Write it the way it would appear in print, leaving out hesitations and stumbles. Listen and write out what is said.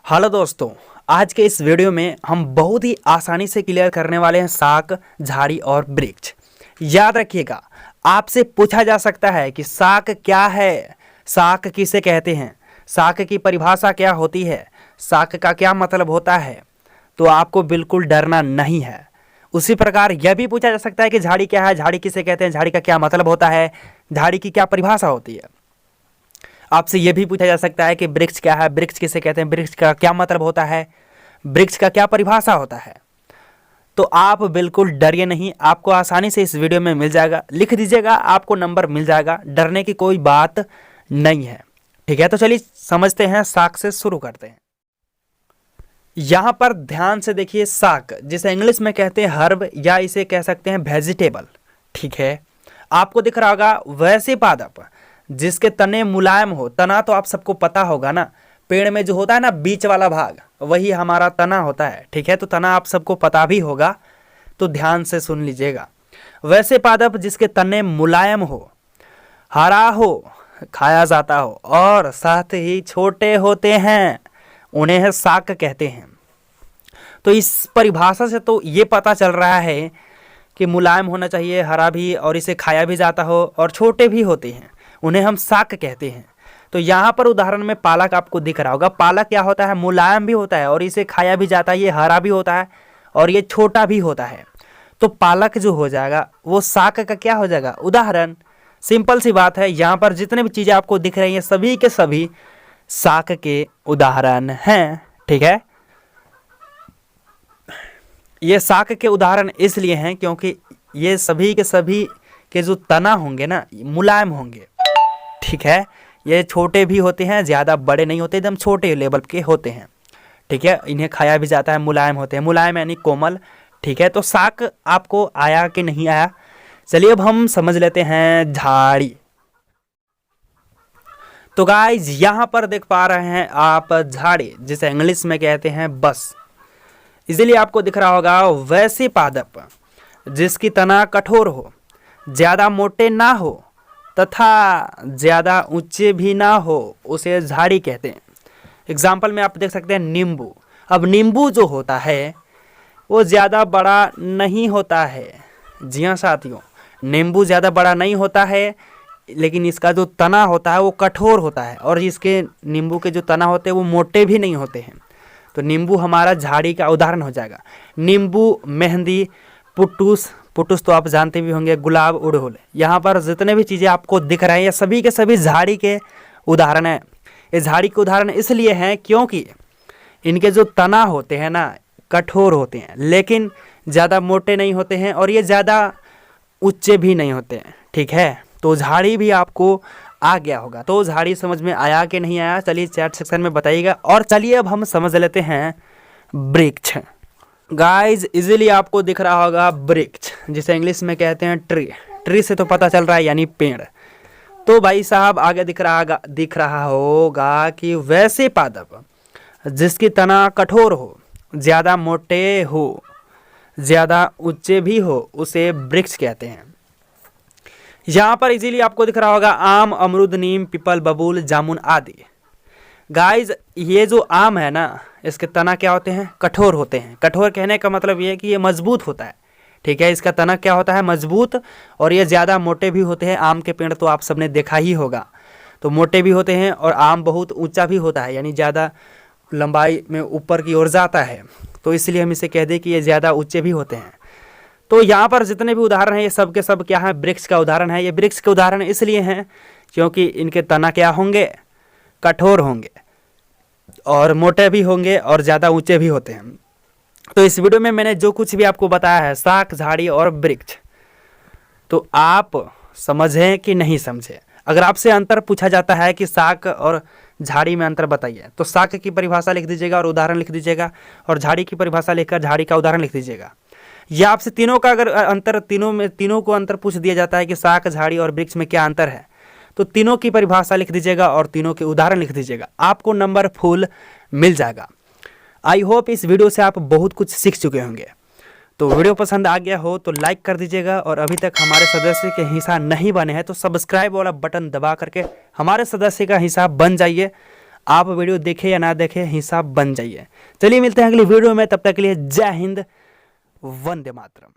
Hello दोस्तों, आज के इस वीडियो में हम बहुत ही आसानी से क्लियर करने वाले हैं शाक, झाड़ी और वृक्ष। याद रखिएगा, आपसे पूछा जा सकता है कि शाक क्या है, शाक किसे कहते हैं, शाक की परिभाषा क्या होती है, शाक का क्या मतलब होता है, तो आपको बिल्कुल डरना नहीं है। उसी प्रकार यह भी पूछा जा सकता है कि झाड़ी क्या है, झाड़ी किसे कहते हैं, झाड़ी का क्या मतलब होता है, झाड़ी की क्या परिभाषा होती है। आपसे यह भी पूछा जा सकता है कि वृक्ष क्या है, वृक्ष किसे कहते हैं, वृक्ष का क्या मतलब होता है, वृक्ष का क्या परिभाषा होता है। तो आप बिल्कुल डरिए नहीं, आपको आसानी से इस वीडियो में मिल जाएगा। लिख दीजिएगा, आपको नंबर मिल जाएगा, डरने की कोई बात नहीं है। ठीक है, तो चलिए समझते हैं, शाक से शुरू करते हैं। यहां पर ध्यान से देखिए, शाक जिसे इंग्लिश में कहते हैं हर्ब या इसे कह सकते हैं वेजिटेबल। ठीक है, आपको दिख रहा होगा वैसे पादप जिसके तने मुलायम हो। तना तो आप सबको पता होगा ना, पेड़ में जो होता है ना बीच वाला भाग, वही हमारा तना होता है। ठीक है, तो तना आप सबको पता भी होगा, तो ध्यान से सुन लीजिएगा। वैसे पादप जिसके तने मुलायम हो, हरा हो, खाया जाता हो और साथ ही छोटे होते हैं, उन्हें शाक कहते हैं। तो इस परिभाषा से तो ये पता चल रहा है कि मुलायम होना चाहिए, हरा भी, और इसे खाया भी जाता हो, और छोटे भी होते हैं, उन्हें हम शाक कहते हैं। तो यहाँ पर उदाहरण में पालक आपको दिख रहा होगा। पालक क्या होता है, मुलायम भी होता है और इसे खाया भी जाता है, ये हरा भी होता है और ये छोटा भी होता है। तो पालक जो हो जाएगा वो शाक का क्या हो जाएगा, उदाहरण। सिंपल सी बात है, यहाँ पर जितने भी चीज़ें आपको दिख रही हैं सभी के सभी शाक के उदाहरण हैं। ठीक है, ये शाक के उदाहरण इसलिए हैं क्योंकि ये सभी के जो तना होंगे ना मुलायम होंगे। ठीक है, ये छोटे भी होते हैं, ज़्यादा बड़े नहीं होते, एकदम छोटे लेवल के होते हैं। ठीक है, इन्हें खाया भी जाता है, मुलायम होते हैं, मुलायम यानी कोमल। ठीक है, तो शाक आपको आया कि नहीं आया। चलिए अब हम समझ लेते हैं झाड़ी। तो गाइज यहाँ पर देख पा रहे हैं आप झाड़ी जिसे इंग्लिश में कहते हैं बस। इसीलिए आपको दिख रहा होगा वैसे पादप जिसकी तना कठोर हो, ज़्यादा मोटे ना हो तथा ज़्यादा ऊंचे भी ना हो, उसे झाड़ी कहते हैं। एग्जाम्पल में आप देख सकते हैं नींबू। अब नींबू जो होता है वो ज़्यादा बड़ा नहीं होता है। जी हाँ साथियों, नींबू ज़्यादा बड़ा नहीं होता है, लेकिन इसका जो तना होता है वो कठोर होता है, और इसके नींबू के जो तना होते हैं वो मोटे भी नहीं होते हैं। तो नींबू हमारा झाड़ी का उदाहरण हो जाएगा। नींबू, मेहंदी, पुटूस, पुटुस तो आप जानते भी होंगे, गुलाब, उड़हुल, यहाँ पर जितने भी चीज़ें आपको दिख रहे हैं ये सभी के सभी झाड़ी के उदाहरण हैं। ये झाड़ी के उदाहरण इसलिए हैं क्योंकि इनके जो तना होते हैं ना कठोर होते हैं, लेकिन ज़्यादा मोटे नहीं होते हैं और ये ज़्यादा ऊंचे भी नहीं होते हैं। ठीक है, तो झाड़ी भी आपको आ गया होगा। तो झाड़ी समझ में आया कि नहीं आया, चलिए चैट सेक्शन में बताइएगा। और चलिए अब हम समझ लेते हैं वृक्ष। गाइज इजीली आपको दिख रहा होगा वृक्ष जिसे इंग्लिश में कहते हैं ट्री। ट्री से तो पता चल रहा है यानी पेड़। तो भाई साहब आगे दिख रहा होगा कि वैसे पादप जिसकी तना कठोर हो, ज़्यादा मोटे हो, ज़्यादा ऊंचे भी हो, उसे वृक्ष कहते हैं। यहाँ पर इजीली आपको दिख रहा होगा आम, अमरूद, नीम, पीपल, बबूल, जामुन आदि। गाइज ये जो आम है ना, इसके तना क्या होते हैं, कठोर होते हैं। कठोर कहने का मतलब ये है कि ये मजबूत होता है। ठीक है, इसका तना क्या होता है, मजबूत, और ये ज़्यादा मोटे भी होते हैं। आम के पेड़ तो आप सबने देखा ही होगा, तो मोटे भी होते हैं, और आम बहुत ऊंचा भी होता है, यानी ज़्यादा लंबाई में ऊपर की ओर जाता है, तो इसलिए हम इसे कह दें कि ये ज़्यादा ऊंचे भी होते हैं। तो यहाँ पर जितने भी उदाहरण हैं ये सब के सब क्या है, वृक्ष का उदाहरण है। ये वृक्ष के उदाहरण इसलिए हैं क्योंकि इनके तना क्या होंगे, कठोर होंगे, और मोटे भी होंगे, और ज़्यादा ऊंचे भी होते हैं। तो इस वीडियो में मैंने जो कुछ भी आपको बताया है शाक, झाड़ी और वृक्ष, तो आप समझें कि नहीं समझे। अगर आपसे अंतर पूछा जाता है कि शाक और झाड़ी में अंतर बताइए, तो शाक की परिभाषा लिख दीजिएगा और उदाहरण लिख दीजिएगा, और झाड़ी की परिभाषा लिखकर झाड़ी का उदाहरण लिख दीजिएगा। या आपसे तीनों का अगर अंतर, तीनों को अंतर पूछ दिया जाता है कि शाक, झाड़ी और वृक्ष में क्या अंतर है, तो तीनों की परिभाषा लिख दीजिएगा और तीनों के उदाहरण लिख दीजिएगा, आपको नंबर फुल मिल जाएगा। आई होप इस वीडियो से आप बहुत कुछ सीख चुके होंगे। तो वीडियो पसंद आ गया हो तो लाइक कर दीजिएगा, और अभी तक हमारे सदस्य के हिस्सा नहीं बने हैं तो सब्सक्राइब वाला बटन दबा करके हमारे सदस्य का हिस्सा बन जाइए। आप वीडियो देखें या ना देखें, हिसाब बन जाइए। चलिए मिलते हैं अगली वीडियो में, तब तक के लिए जय हिंद, वंदे मातरम।